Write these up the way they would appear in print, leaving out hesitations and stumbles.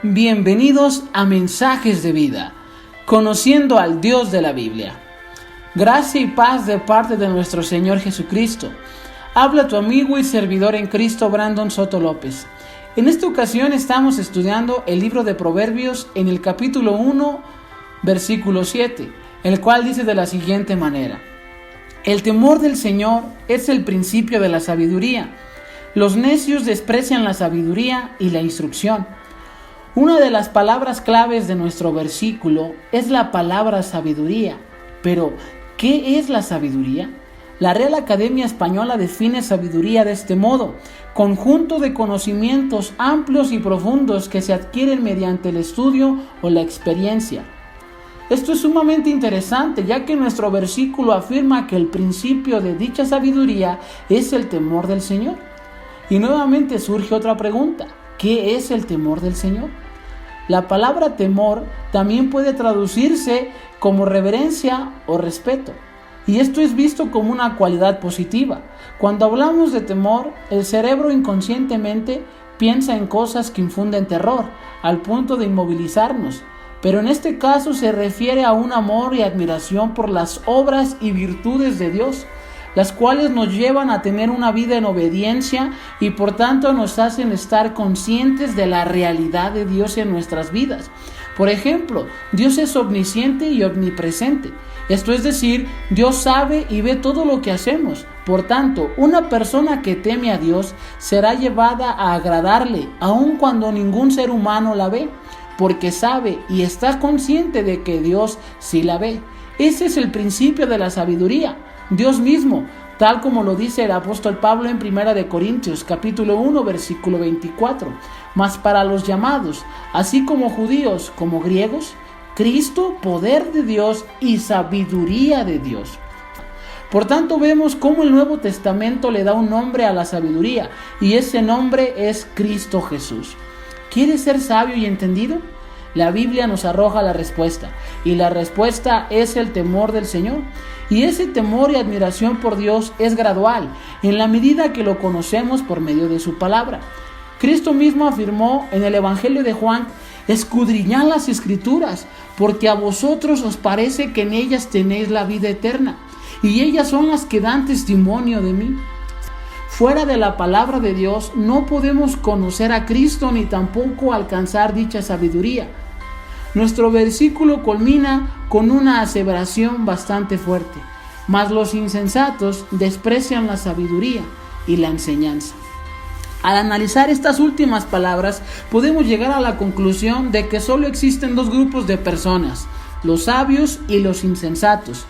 Bienvenidos a Mensajes de Vida, conociendo al Dios de la Biblia. Gracia y paz de parte de nuestro Señor Jesucristo. Habla tu amigo y servidor en Cristo, Brandon Soto López. En esta ocasión estamos estudiando el libro de Proverbios en el capítulo 1, versículo 7, el cual dice de la siguiente manera: El temor del Señor es el principio de la sabiduría. Los necios desprecian la sabiduría y la instrucción. Una de las palabras claves de nuestro versículo es la palabra sabiduría. Pero, ¿qué es la sabiduría? La Real Academia Española define sabiduría de este modo: conjunto de conocimientos amplios y profundos que se adquieren mediante el estudio o la experiencia. Esto es sumamente interesante, ya que nuestro versículo afirma que el principio de dicha sabiduría es el temor del Señor. Y nuevamente surge otra pregunta: ¿qué es el temor del Señor? La palabra temor también puede traducirse como reverencia o respeto, y esto es visto como una cualidad positiva. Cuando hablamos de temor, el cerebro inconscientemente piensa en cosas que infunden terror, al punto de inmovilizarnos, pero en este caso se refiere a un amor y admiración por las obras y virtudes de Dios, las cuales nos llevan a tener una vida en obediencia y por tanto nos hacen estar conscientes de la realidad de Dios en nuestras vidas. Por ejemplo, Dios es omnisciente y omnipresente. Esto es decir, Dios sabe y ve todo lo que hacemos. Por tanto, una persona que teme a Dios será llevada a agradarle, aun cuando ningún ser humano la ve, porque sabe y está consciente de que Dios sí la ve. Ese es el principio de la sabiduría. Dios mismo, tal como lo dice el apóstol Pablo en 1 Corintios capítulo 1 versículo 24, mas para los llamados, así como judíos como griegos, Cristo, poder de Dios y sabiduría de Dios. Por tanto, vemos cómo el Nuevo Testamento le da un nombre a la sabiduría, y ese nombre es Cristo Jesús. ¿Quieres ser sabio y entendido? La Biblia nos arroja la respuesta, y la respuesta es el temor del Señor. Y ese temor y admiración por Dios es gradual, en la medida que lo conocemos por medio de su palabra. Cristo mismo afirmó en el Evangelio de Juan: escudriñad las Escrituras, porque a vosotros os parece que en ellas tenéis la vida eterna, y ellas son las que dan testimonio de mí. Fuera de la palabra de Dios no podemos conocer a Cristo ni tampoco alcanzar dicha sabiduría. Nuestro versículo culmina con una aseveración bastante fuerte: mas los insensatos desprecian la sabiduría y la enseñanza. Al analizar estas últimas palabras, podemos llegar a la conclusión de que solo existen dos grupos de personas: los sabios y los insensatos.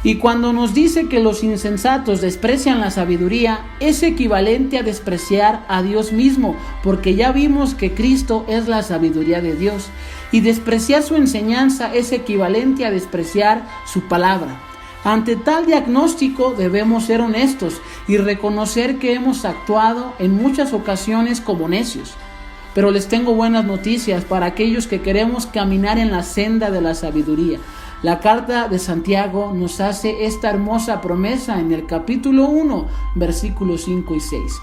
Y cuando nos dice que los insensatos desprecian la sabiduría, es equivalente a despreciar a Dios mismo, porque ya vimos que Cristo es la sabiduría de Dios. Y despreciar su enseñanza es equivalente a despreciar su palabra. Ante tal diagnóstico debemos ser honestos y reconocer que hemos actuado en muchas ocasiones como necios. Pero les tengo buenas noticias para aquellos que queremos caminar en la senda de la sabiduría. La carta de Santiago nos hace esta hermosa promesa en el capítulo 1, versículos 5 y 6.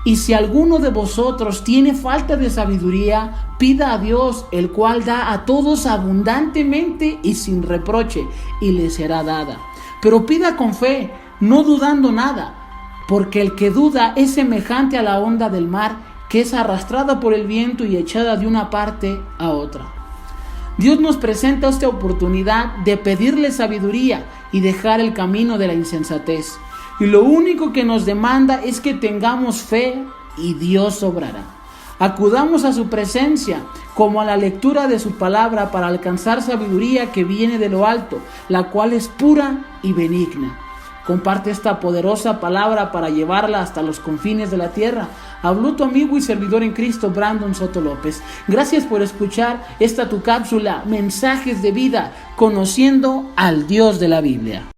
Y si alguno de vosotros tiene falta de sabiduría, pida a Dios, el cual da a todos abundantemente y sin reproche, y le será dada. Pero pida con fe, no dudando nada, porque el que duda es semejante a la onda del mar, que es arrastrada por el viento y echada de una parte a otra. Dios nos presenta esta oportunidad de pedirle sabiduría y dejar el camino de la insensatez. Y lo único que nos demanda es que tengamos fe y Dios obrará. Acudamos a su presencia como a la lectura de su palabra para alcanzar sabiduría que viene de lo alto, la cual es pura y benigna. Comparte esta poderosa palabra para llevarla hasta los confines de la tierra. Habló tu amigo y servidor en Cristo, Brandon Soto López. Gracias por escuchar esta tu cápsula, Mensajes de Vida, conociendo al Dios de la Biblia.